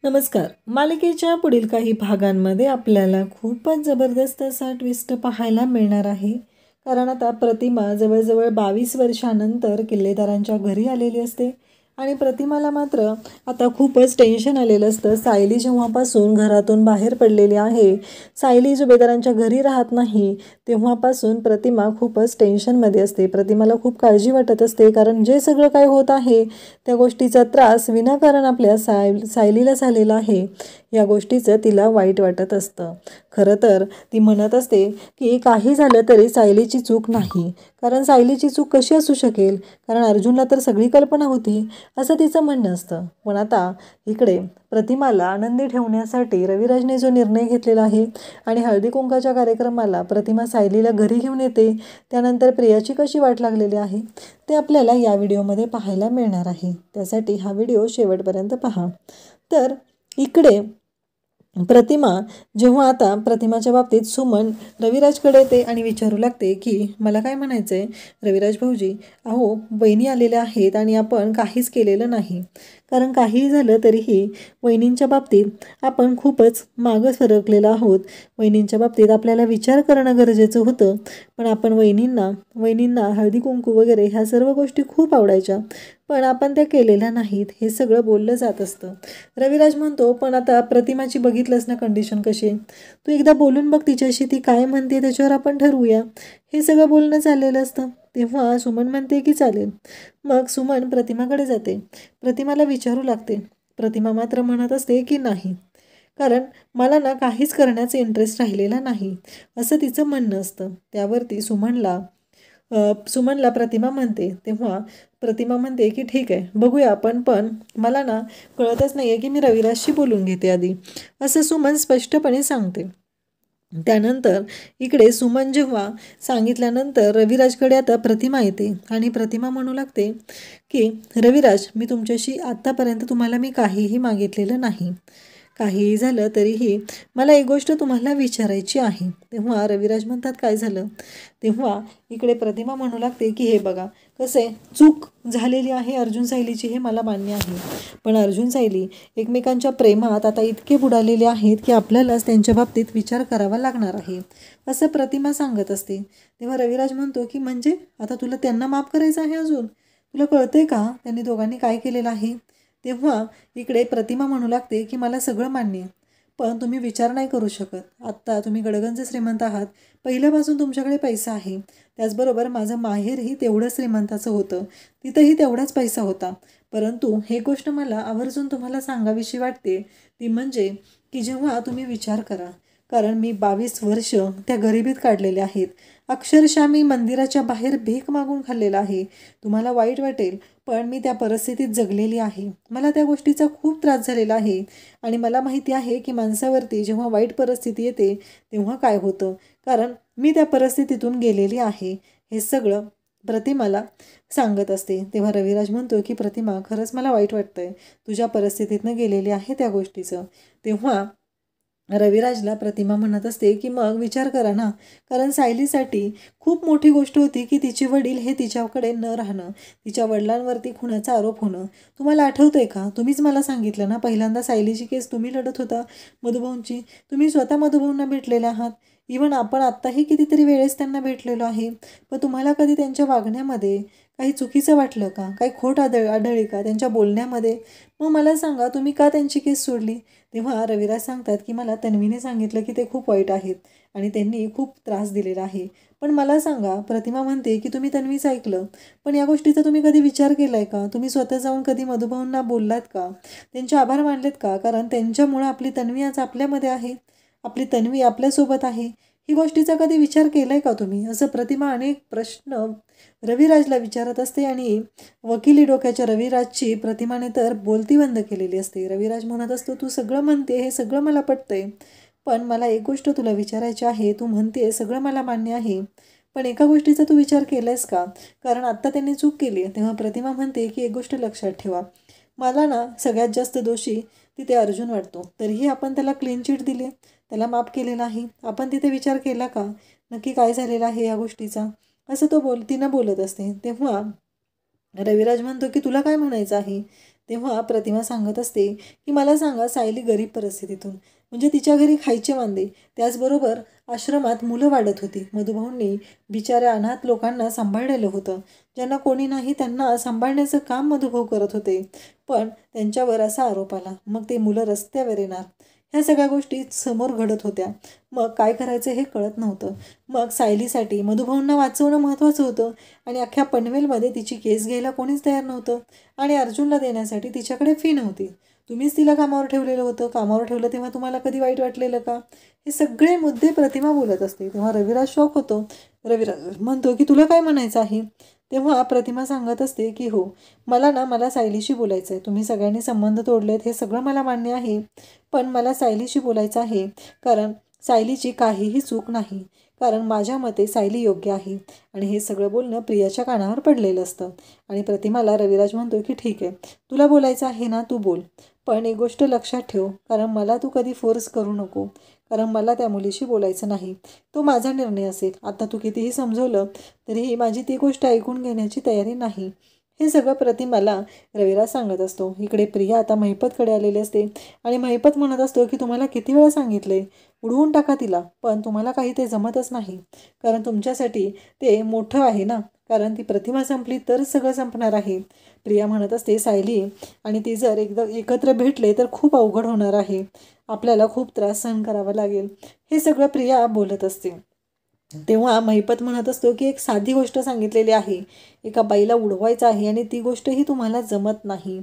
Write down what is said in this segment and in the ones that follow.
नमस्कार. मालिकेच्या पुढील काही भागांमध्ये आपल्याला खूपच जबरदस्त असा ट्विस्ट पाहायला मिळणार आहे. कारण आता प्रतिमा जवळजवळ 22 वर्षानंतर किल्लेदारांच्या घरी आलेली असते आणि प्रतिमाला मात्र आता खूपच टेन्शन आलेलं असतं. सायली जेव्हापासून घरातून बाहेर पडलेली आहे, सायली जुबेदारांच्या घरी राहत नाही, तेव्हापासून प्रतिमा खूपच टेन्शनमध्ये असते. प्रतिमाला खूप काळजी वाटत असते, कारण जे सगळं काय होत आहे त्या गोष्टीचा त्रास विनाकारण आपल्या सायलीला झालेला आहे, या गोष्टीचं तिला वाईट वाटत असतं. खरं तर ती म्हणत असते की काही झालं तरी सायलीची चूक नाही, कारण सायलीची चूक कशी असू शकेल, कारण अर्जुनला तर सगळी कल्पना होती, असं तिचं म्हणणं असतं. पण आता इकडे प्रतिमाला आनंदी ठेवण्यासाठी रविराजने जो निर्णय घेतलेला आहे आणि हळदी कुंकाच्या कार्यक्रमाला प्रतिमा सायलीला घरी घेऊन येते, त्यानंतर प्रियाची कशी वाट लागलेली आहे ते आपल्याला या व्हिडिओमध्ये पाहायला मिळणार आहे. त्यासाठी हा व्हिडिओ शेवटपर्यंत पहा. तर इकडे प्रतिमा जेव्हा आता प्रतिमाच्या बाबतीत सुमन रविराजकडे येते आणि विचारू लागते की मला काय म्हणायचं आहे रविराज भाऊजी, अहो वहिनी आलेल्या आहेत आणि आपण काहीच केलेलं नाही, कारण काहीही झालं तरीही वहिनींच्या बाबतीत आपण खूपच मागं सरकलेलो आहोत. वहिनींच्या बाबतीत आपल्याला विचार करणं गरजेचं होतं, पण आपण वहिनींना हळदी कुंकू वगैरे ह्या सर्व गोष्टी खूप आवडायच्या, पण आपण त्या केलेल्या नाहीत, हे सगळं बोललं जात असतं. रविराज म्हणतो पण आता प्रतिमाची बघितलंस ना कंडिशन कशी आहे, तू एकदा बोलून बघ तिच्याशी, ती काय म्हणते त्याच्यावर आपण ठरवूया, हे सगळं बोलणं चाललेलं असतं. तेव्हा सुमन म्हणते की चालेल. मग सुमन प्रतिमाकडे जाते, प्रतिमाला विचारू लागते. प्रतिमा मात्र म्हणत असते की नाही, कारण मला ना काहीच करण्याचा इंटरेस्ट राहिलेला नाही, असं तिचं म्हणणं असतं. त्यावरती सुमनला प्रतिमा म्हणते, तेव्हा प्रतिमा म्हणते की ठीक आहे बघूया आपण, पण मला ना कळतच नाही आहे की मी रविराजशी बोलून घेते आधी, असं सुमन स्पष्टपणे सांगते. त्यानंतर इकडे सुमन जेव्हा सांगितल्यानंतर रविराजकडे आता प्रतिमा येते आणि प्रतिमा म्हणू लागते की रविराज, मी तुमच्याशी आत्तापर्यंत तुम्हाला मी काहीही मागितलेलं नाही, काहीही झालं तरीही मला एक गोष्ट तुम्हाला विचारायची आहे. तेव्हा रविराज म्हणतात काय झालं. तेव्हा इकडे प्रतिमा म्हणू लागते की हे बघा कसं आहे, चूक झालेली आहे अर्जुन सायलीची, हे मला मान्य आहे, पण अर्जुन सायली एकमेकांच्या प्रेमात आता इतके बुडालेले आहेत की आपल्यालाच त्यांच्या बाबतीत विचार करावा लागणार आहे, असं प्रतिमा सांगत असते. तेव्हा रविराज म्हणतो की म्हणजे आता तुला त्यांना माफ करायचं आहे, अजून तुला कळतंय का त्यांनी दोघांनी काय केलेलं आहे. तेव्हा इकडे प्रतिमा म्हणू लागते की मला सगळं मान्य आहे, पण तुम्ही विचार नाही करू शकत, आत्ता तुम्ही गडगंज श्रीमंत आहात, पहिल्यापासून तुमच्याकडे पैसा आहे, त्याचबरोबर माझं माहेरही तेवढं श्रीमंताचं होतं, तिथंही तेवढाच पैसा होता, परंतु हे गोष्ट मला आवर्जून तुम्हाला सांगावीशी वाटते, ती म्हणजे की जेव्हा तुम्ही विचार करा, कारण मी 22 वर्ष त्या गरिबीत काढलेले आहेत, अक्षरशः मी मंदिराच्या बाहेर भीक मागून खाल्लेलं आहे. तुम्हाला वाईट वाटेल, पण मी त्या परिस्थितीत जगलेली आहे, मला त्या गोष्टीचा खूप त्रास झालेला आहे आणि मला माहिती आहे की माणसावरती जेव्हा वाईट परिस्थिती येते तेव्हा काय होतं, कारण मी त्या परिस्थितीतून गेलेली आहे, हे सगळं प्रतिमाला सांगत असते. तेव्हा रविराज म्हणतो की प्रतिमा, खरंच मला वाईट वाटतंय, तुझ्या परिस्थितीतनं गेलेली आहे त्या गोष्टीचं. तेव्हा रविराजला प्रतिमा म्हणत असते की मग विचार करा ना, कारण सायलीसाठी खूप मोठी गोष्ट होती की तिचे वडील हे तिच्याकडे न राहणं, तिच्या वडिलांवरती खुनाचा आरोप होणं. तुम्हाला आठवतंय का, तुम्हीच मला सांगितलं ना पहिल्यांदा सायलीची केस तुम्ही लढत होता मधुभाऊंची, तुम्ही स्वतः मधुभाऊंना भेटलेले आहात, इव्हन आपण आत्ताही कितीतरी वेळेस त्यांना भेटलेलो आहे, पण तुम्हाला कधी त्यांच्या वागण्यामध्ये काही चुकीचं वाटलं का, काही खोट आढळली का त्यांच्या बोलण्यामध्ये, मग मला सांगा तुम्ही का त्यांची केस सोडली. तेव्हा रविराज सांगतात की मला तन्वीने सांगितलं की ते खूप वाईट आहेत आणि त्यांनी खूप त्रास दिलेला आहे, पण मला सांगा, प्रतिमा म्हणते की तुम्ही तन्वीचं ऐकलं, पण या गोष्टीचा तुम्ही कधी विचार केलाय का, तुम्ही स्वतः जाऊन कधी मधुभाऊंना बोललात का, त्यांचे आभार मानलेत का, कारण त्यांच्यामुळं आपली तन्वी आज आपल्यामध्ये आहे, आपली तन्वी आपल्यासोबत आहे, ही गोष्टीचा कधी विचार केलाय का तुम्ही, असं प्रतिमा अनेक प्रश्न रविराजला विचारत असते आणि वकिली डोक्याच्या रविराजची प्रतिमाने तर बोलती बंद केलेली असते. रविराज म्हणत असतो तू सगळं म्हणते हे सगळं मला पटतंय, पण मला एक गोष्ट तुला विचारायची आहे, तू म्हणते सगळं मला मान्य आहे, पण एका गोष्टीचा तू विचार केलायस का, कारण आत्ता त्यांनी चूक केली. तेव्हा प्रतिमा म्हणते की एक गोष्ट लक्षात ठेवा, मला ना सगळ्यात जास्त दोषी तिथे अर्जुन वाटतो, तरीही आपण त्याला क्लीन चिट दिली, त्याला माफ केलेलं आहे, आपण तिथे विचार केला का नक्की काय झालेलं आहे या गोष्टीचा, असं तिनं बोलत असते. तेव्हा रविराज म्हणतो की तुला काय म्हणायचं आहे. तेव्हा प्रतिमा सांगत असते की मला सांगा, सायली गरीब परिस्थितीतून, म्हणजे तिच्या घरी खायचे वांदे, त्याचबरोबर आश्रमात मुलं वाढत होती. मधुभाऊंनी बिचाऱ्या अनाथ लोकांना सांभाळलेलं होतं. ज्यांना कोणी नाही त्यांना सांभाळण्याचं काम मधुभाऊ करत होते. पण त्यांच्यावर असा आरोप आला. मग ते मुलं रस्त्यावर येणार. ह्या सगळ्या गोष्टी समोर घडत होत्या. मग काय करायचं हे कळत नव्हतं. मग सायलीसाठी मधुभाऊंना वाचवणं महत्त्वाचं होतं आणि अख्ख्या पनवेलमध्ये तिची केस घ्यायला कोणीच तयार नव्हतं. आणि अर्जुनला देण्यासाठी तिच्याकडे फी नव्हती. तुम्हीच तिला कामावर ठेवलेलं होतं. कामावर ठेवलं तेव्हा तुम्हाला कधी वाईट वाटलेलं का? हे सगळे मुद्दे प्रतिमा बोलत असते. तेव्हा रविराज शॉक होतो. रविराज म्हणतो की तुला काय म्हणायचं आहे? तेव्हा प्रतिमा सांगत असते की हो, मला सायलीशी बोलायचं आहे. तुम्ही सगळ्यांनी संबंध तोडलेत हे सगळं मला मान्य आहे. पण मला सायलीशी बोलायचं आहे, कारण सायलीची काहीही चूक नाही. कारण माझ्या मते सायली योग्य आहे. आणि हे सगळं बोलणं प्रियाच्या कानावर पडलेलं असतं. आणि प्रतिमाला रविराज म्हणतो की ठीक आहे, तुला बोलायचं आहे ना, तू बोल. पण एक गोष्ट लक्षात ठेव, कारण मला तू कधी फोर्स करू नको. कारण मला त्या मुलीशी बोलायचं नाही. तो माझा निर्णय असेल. आता तू कितीही समजवलं तरीही माझी ती गोष्ट ऐकून घेण्याची तयारी नाही. हे सगळं प्रतिमाला रविराज सांगत असतो. इकडे प्रिया आता महिपतकडे आलेली असते आणि महिपत म्हणत असतो की तुम्हाला किती वेळा सांगितले, उडवून टाका तिला. पण तुम्हाला काही ते जमतच नाही. कारण तुमच्यासाठी ते मोठं आहे ना. कारण ती प्रतिमा संपली तर सगळं संपणार आहे. प्रिया म्हणत असते सायली आणि ती जर एकत्र भेटले तर खूप अवघड होणार आहे. आपल्याला खूप त्रास सहन करावा लागेल. हे सगळं प्रिया बोलत असते. तेव्हा महिपत म्हणत असतो की एक साधी गोष्ट सांगितलेली आहे, एका बाईला उडवायचं आहे आणि ती गोष्टही तुम्हाला जमत नाही.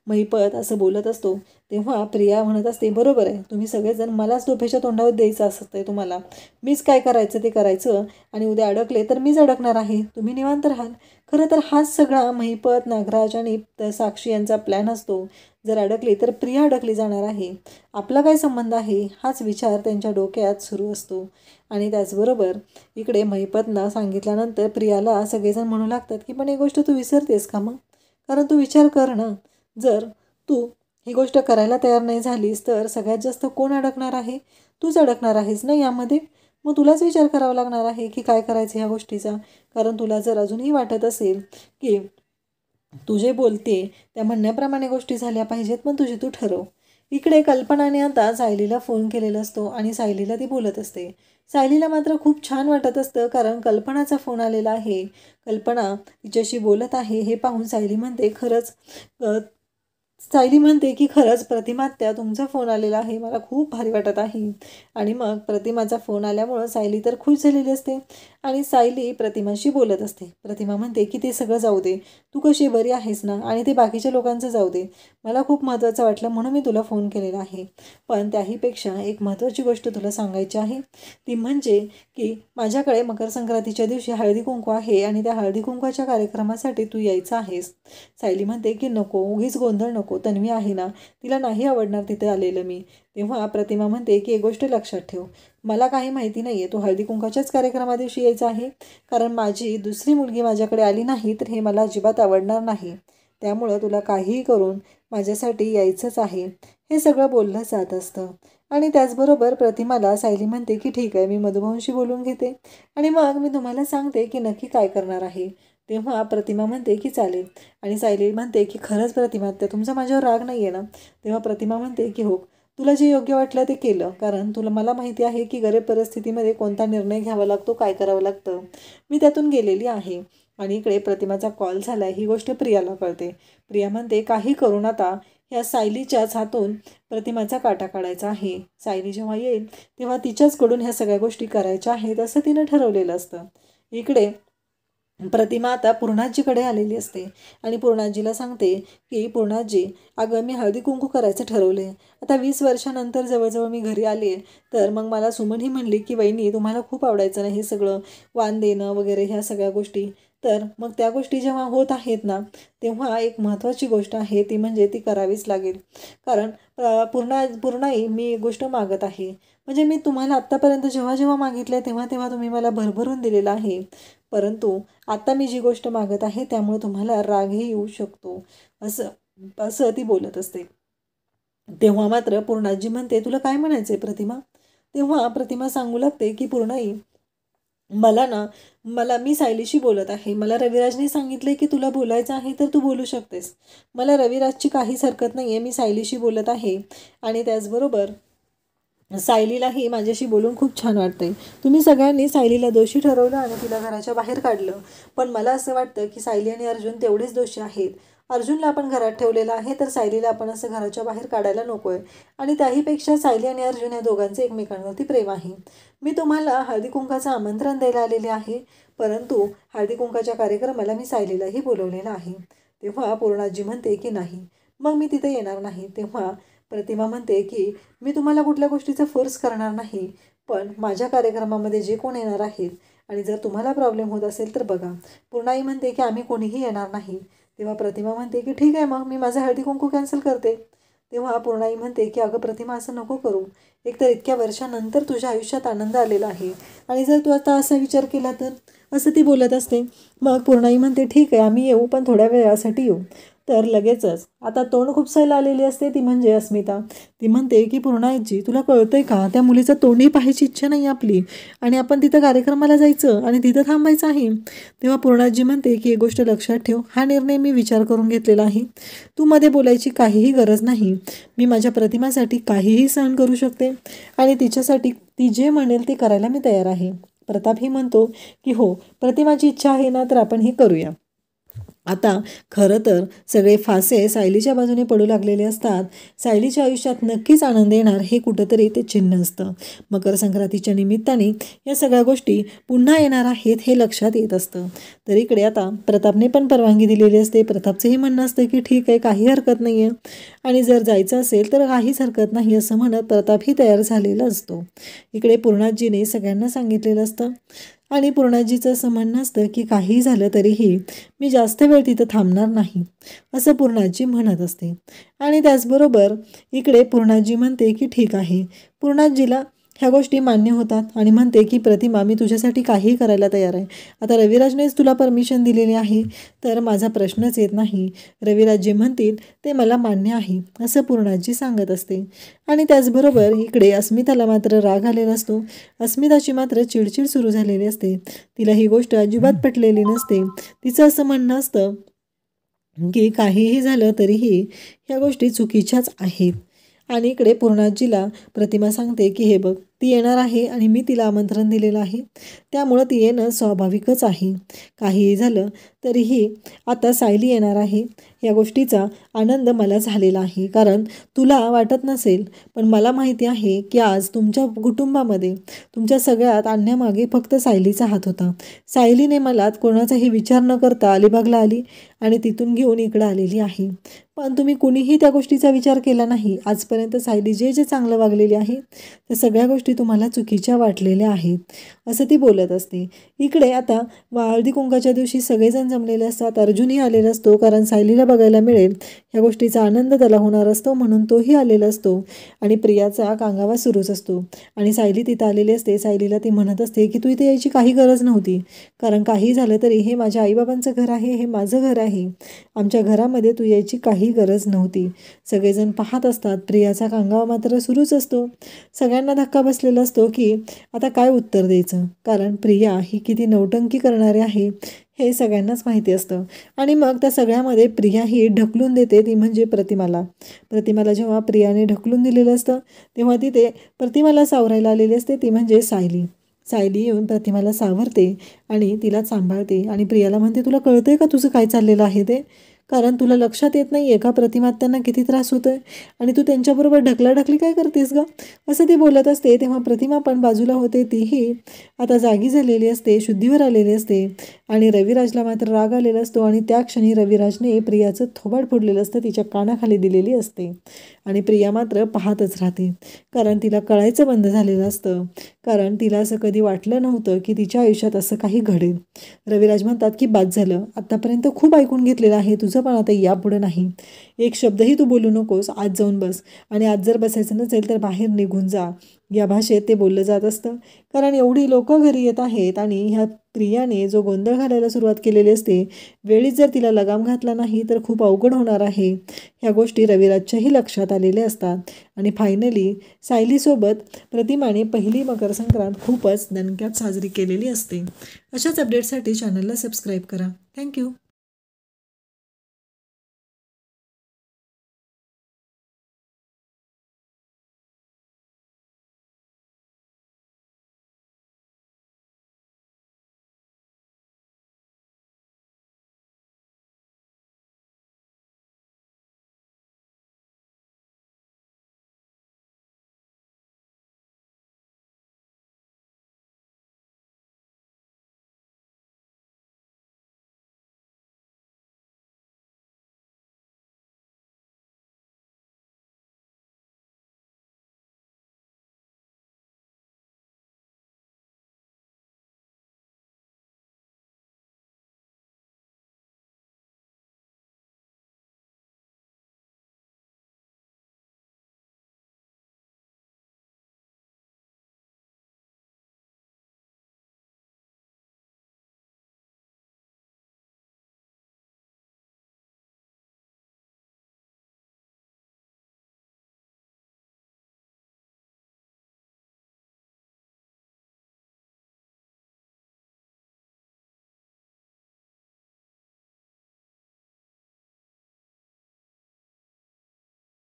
महिपत असं बोलत असतो. तेव्हा प्रिया म्हणत असते बरोबर आहे, तुम्ही सगळेजण मलाच डोक्याच्या तोंडावर द्यायचं असतं तुम्हाला. मीच काय करायचं ते करायचं आणि उद्या अडकले तर मीच अडकणार आहे, तुम्ही निवांत राहाल. खरं तर हाच सगळा महिपत, नागराज आणि साक्षी यांचा प्लॅन असतो. जर अडकली तर प्रिया अडकली जाणार आहे. आपला काय संबंध आहे, हाच विचार त्यांच्या डोक्यात सुरू असतो. आणि त्याचबरोबर इकडे महिपतनं सांगितल्यानंतर प्रियाला सगळेजण म्हणू लागतात की पण ही गोष्ट तू विसरतेस का मग? कारण तू विचार कर ना, जर तू ही गोष्ट करायला तयार नाही झालीस तर सगळ्यात जास्त कोण अडकणार आहे? तूच अडकणार आहेस ना यामध्ये. मग तुलाच विचार करावा लागणार आहे की काय करायचं ह्या गोष्टीचा. कारण तुला जर अजूनही वाटत असेल की तू जे बोलते त्या म्हणण्याप्रमाणे गोष्टी झाल्या पाहिजेत, पण तुझी तू ठरव. इकडे कल्पनाने आता सायलीला फोन केलेला असतो आणि सायलीला ती बोलत असते. सायलीला मात्र खूप छान वाटत असतं, कारण कल्पनाचा फोन आलेला आहे. कल्पना तिच्याशी बोलत आहे हे पाहून सायली म्हणते की खरंच प्रतिमात्या तुमचा फोन आलेला आहे, मला खूप भारी वाटत आहे. आणि मग प्रतिमाचा फोन आल्यामुळं सायली तर खुश झालेली असते आणि सायली प्रतिमाशी बोलत असते. प्रतिमा म्हणते की ते सगळं जाऊ दे, तू कशी बरी आहेस ना, आणि ते बाकीच्या लोकांचं जाऊ दे, मला खूप महत्त्वाचं वाटलं म्हणून मी तुला फोन केलेला आहे. पण त्याहीपेक्षा एक महत्त्वाची गोष्ट तुला सांगायची आहे, ती म्हणजे की माझ्याकडे मकर संक्रांतीच्या दिवशी हळदी कुंकू आहे आणि त्या हळदी कुंकवाच्या कार्यक्रमासाठी तू यायचं आहेस. सायली म्हणते की नको, उगीच गोंधळ नको, तन्वी आहे ना, तिला नाही आवडणार तिथे आलेलं मी. तेव्हा प्रतिमा म्हणते की एक गोष्ट लक्षात ठेव, मला काही माहिती नाही आहे, तू हळदी कुंकाच्याच कार्यक्रमा दिवशी यायचं आहे. कारण माझी दुसरी मुलगी माझ्याकडे आली नाही तर हे मला अजिबात आवडणार नाही. त्यामुळं तुला काहीही करून माझ्यासाठी यायचंच आहे. हे सगळं बोललं जात असतं. आणि त्याचबरोबर प्रतिमाला सायली म्हणते की ठीक आहे, मी मधुभाऊंशी बोलून घेते आणि मग मी तुम्हाला सांगते की नक्की काय करणार आहे. तेव्हा प्रतिमा म्हणते की चालेल. आणि सायली म्हणते की खरंच प्रतिमा, त्या तुमचा माझ्यावर राग नाही आहे ना? तेव्हा प्रतिमा म्हणते की हो, तुला जे योग्य वाटलं ते केलं. कारण मला माहिती आहे की गरीब परिस्थितीमध्ये कोणता निर्णय घ्यावा लागतो, काय करावं लागतं. मी त्यातून गेलेली आहे. आणि इकडे प्रतिमाचा कॉल झाला ही गोष्ट प्रियाला कळते. प्रिया म्हणते काही करून आता ह्या सायलीच्याच हातून प्रतिमाचा काटा काढायचा आहे. सायली जेव्हा येईल तेव्हा तिच्याचकडून ह्या सगळ्या गोष्टी करायच्या आहेत असं तिनं ठरवलेलं असतं. इकडे प्रतिमा आता पूर्णाजीकडे आलेली असते आणि पूर्णाजीला सांगते की पूर्णाजी, अगं मी हळदी कुंकू करायचं ठरवले. आता 20 वर्षानंतर जवळजवळ मी घरी आले तर मग मला सुमन ही म्हणली की वहिनी तुम्हाला खूप आवडायचं ना हे सगळं वाण देणं वगैरे ह्या सगळ्या गोष्टी. तर मग त्या गोष्टी जेव्हा होत आहेत ना, तेव्हा एक महत्त्वाची गोष्ट आहे ती म्हणजे ती करावीच लागेल. कारण पूर्णाई मी एक गोष्ट मागत आहे, म्हणजे मी तुम्हाला आत्तापर्यंत जेव्हा जेव्हा मागितलं तेव्हा तेव्हा तुम्ही मला भरभरून दिलेलं आहे. परंतु आता मी जी गोष्ट मागत आहे त्यामुळे तुम्हाला रागही येऊ शकतो, असं असं ती बोलत असते. तेव्हा मात्र पूर्णाजी म्हणते तुला काय म्हणायचंय प्रतिमा? तेव्हा प्रतिमा सांगू लागते की पूर्णाई, मी सायलीशी बोलत आहे. मला रविराजने सांगितले की तुला बोलायचं आहे तर तू बोलू शकतेस. मला रविराजची काहीच हरकत नाही आहे. मी सायलीशी बोलत आहे आणि त्याचबरोबर सायलीलाही माझ्याशी बोलून खूप छान वाटतंय. तुम्ही सगळ्यांनी सायलीला दोषी ठरवलं आणि तिला घराच्या बाहेर काढलं. पण मला असं वाटतं की सायली आणि अर्जुन तेवढेच दोषी आहेत. अर्जुनला आपण घरात ठेवलेलं आहे तर सायलीला आपण असं घराच्या बाहेर काढायला नको आहे. आणि त्याहीपेक्षा सायली आणि अर्जुन या दोघांचं एकमेकांवरती प्रेम आहे. मी तुम्हाला हळदी कुंकाचं आमंत्रण द्यायला आलेले आहे, परंतु हळदी कुंकाच्या कार्यक्रमाला मी सायलीलाही बोलवलेलं आहे. तेव्हा पूर्णाजी म्हणते की नाही, मग मी तिथे येणार नाही. तेव्हा प्रतिमा म्हणते की मी तुम्हाला कुठल्या गोष्टीचा फोर्स करणार नाही, पण माझ्या कार्यक्रमामध्ये जे कोण येणार आहेत आणि जर तुम्हाला प्रॉब्लेम होत असेल तर बघा. पूर्णाई म्हणते की आम्ही कोणीही येणार नाही. तेव्हा प्रतिमा म्हणते की ठीक आहे, मग मी माझं हळदी कुंकू कॅन्सल करते. तेव्हा पूर्णाई म्हणते की अगं प्रतिमा, असं नको करू. एकतर इतक्या वर्षानंतर तुझ्या आयुष्यात आनंद आलेला आहे आणि जर तू आता असा विचार केला तर, असं ती बोलत असते. मग पूर्णाई म्हणते ठीक आहे, आम्ही येऊ, पण थोड्या वेळासाठी येऊ. तर लगेचच आता तोंड खुपसायला आलेली असते ती म्हणजे अस्मिता. ती म्हणते की पूर्णाईजी, तुला कळतंय का, त्या मुलीचं तोंडही पाहायची इच्छा नाही आपली आणि आपण तिथं कार्यक्रमाला जायचं आणि तिथं थांबायचं आहे. तेव्हा पूर्णाजी म्हणते की एक गोष्ट लक्षात ठेव, हा निर्णय मी विचार करून घेतलेला आहे. तू मध्ये बोलायची काहीही गरज नाही. मी माझ्या प्रतिमासाठी काहीही सहन करू शकते आणि तिच्यासाठी ती जे म्हणेल ते करायला मी तयार आहे. प्रतापही म्हणतो की हो, प्रतिमाची इच्छा आहे ना तर आपण हे करूया. आता खरं तर सगळे फासे सायलीच्या बाजूने पडू लागलेले असतात. सायलीच्या आयुष्यात नक्कीच आनंद येणार हे कुठंतरी ते चिन्ह असतं. मकर संक्रांतीच्या निमित्ताने या सगळ्या गोष्टी पुन्हा येणार आहेत हे लक्षात येत असतं. तर इकडे आता प्रतापने पण परवानगी दिलेली असते. प्रतापचंही म्हणणं असतं की ठीक आहे, काही हरकत नाही आहे आणि जर जायचं असेल तर काहीच हरकत नाही असं म्हणत प्रतापही तयार झालेला असतो. इकडे पूर्णाजीने सगळ्यांना सांगितलेलं असतं आणि पूर्णाजीचं असं म्हणणं असतं की काही झालं तरीही मी जास्त वेळ तिथं थांबणार नाही, असं पूर्णाजी म्हणत असते. आणि त्याचबरोबर इकडे पूर्णाजी म्हणते की ठीक आहे. पूर्णाजीला ह्या गोष्टी मान्य होतात आणि म्हणते की प्रतिमा, मी तुझ्यासाठी काहीही करायला तयार आहे. आता रविराजनेच तुला परमिशन दिलेली आहे तर माझा प्रश्नच येत नाही. रविराज जे म्हणतील ते मला मान्य आहे, असं पूर्णाजी सांगत असते. आणि त्याचबरोबर इकडे अस्मिताला मात्र राग आलेला असतो. अस्मिताची मात्र चिडचिड सुरू झालेली असते. तिला ही गोष्ट अजिबात पटलेली नसते. तिचं असं म्हणणं असतं की काहीही झालं तरीही ह्या गोष्टी चुकीच्याच आहेत. आणि इकडे पूर्णाजीला प्रतिमा सांगते की हे बघ, ती येणार आहे आणि मी तिला आमंत्रण दिलेलं आहे, त्यामुळं ती येणं स्वाभाविकच आहे. काहीही झालं तरीही आता सायली येणार आहे या गोष्टीचा आनंद मला झालेला आहे. कारण तुला वाटत नसेल, पण मला माहिती आहे की आज तुमच्या कुटुंबामध्ये तुमच्या सगळ्यात आणण्यामागे फक्त सायलीचा हात होता. सायलीने मला कोणाचाही विचार न करता अलिबागला आली आणि तिथून घेऊन इकडं आलेली आहे. पण तुम्ही कुणीही त्या गोष्टीचा विचार केला नाही. आजपर्यंत सायली जे जे चांगलं वागलेली आहे त्या सगळ्या गोष्टी तुम्हाला चुकीच्या वाटलेल्या आहेत, असं ती बोलत असते. इकडे आता हळदी कुंकाच्या दिवशी सगळेजण जमलेले असतात. अर्जुनही आलेला असतो, कारण सायलीला बघायला मिळेल या गोष्टीचा आनंद त्याला होणार असतो म्हणून तोही आलेला असतो. आणि प्रियाचा कांगावा सुरूच असतो आणि सायली तिथं आलेली असते. सायलीला ती म्हणत असते की तू इथे यायची काही गरज नव्हती, कारण काही झालं तरी हे माझ्या आईबाबांचं घर आहे, हे माझं घर आहे. आमच्या घरामध्ये तू यायची काही गरज नव्हती. सगळेजण पाहत असतात. प्रियाचा कांगावा मात्र सुरूच असतो. सगळ्यांना धक्का बसलेला असतो की आता काय उत्तर द्यायचं, कारण प्रिया ही किती नौटंकी करणारी आहे हे सगळ्यांनाच माहिती असतं. आणि मग त्या सगळ्यामध्ये प्रिया ही ढकलून देते, ती म्हणजे प्रतिमाला जेव्हा प्रियाने ढकलून दिलेलं असतं तेव्हा तिथे प्रतिमाला सावरायला आलेली असते, ती म्हणजे सायली येऊन प्रतिमाला सावरते आणि तिला सांभाळते आणि प्रियाला म्हणते तुला कळतंय का तुझं काय चाललेलं आहे ते, कारण तुला लक्षात येत नाही आहे का प्रतिमात त्यांना किती त्रास होतोय आणि तू त्यांच्याबरोबर ढकलाढकली काय करतेस ग, असं ती बोलत असते. तेव्हा प्रतिमा पण बाजूला होते, तीही आता जागी झालेली असते, शुद्धीवर आलेली असते. आणि रविराजला मात्र राग आलेला असतो आणि त्या क्षणी रविराजने प्रियाचं थोबाड फोडलेलं असतं, तिच्या कानाखाली दिलेली असते. आणि प्रिया मात्र पाहतच राहते, कारण तिला कळायचं बंद झालेलं असतं, कारण तिला असं कधी वाटलं नव्हतं की तिच्या आयुष्यात असं काही घडेल. रविराज म्हणतात की बाद झालं, आत्तापर्यंत खूप ऐकून घेतलेलं आहे तुझं तुझं पण आता यापुढे नाही. एक शब्दही तू बोलू नकोस. आज जाऊन बस. आणि आज जर बसायचं नसेल तर बाहेर निघून जा. या भाषेत ते बोललं जात असतं. कारण एवढी लोकं घरी येत आहेत आणि ह्या प्रियाने जो गोंधळ घालायला सुरुवात केलेली असते, वेळीच जर तिला लगाम घातला नाही तर खूप अवघड होणार आहे. ह्या गोष्टी रविराजच्याही लक्षात आलेल्या असतात. आणि फायनली सायलीसोबत प्रतिमाने पहिली मकर संक्रांत खूपच दणक्यात साजरी केलेली असते. अशाच अपडेट्ससाठी चॅनलला सबस्क्राईब करा. थँक्यू.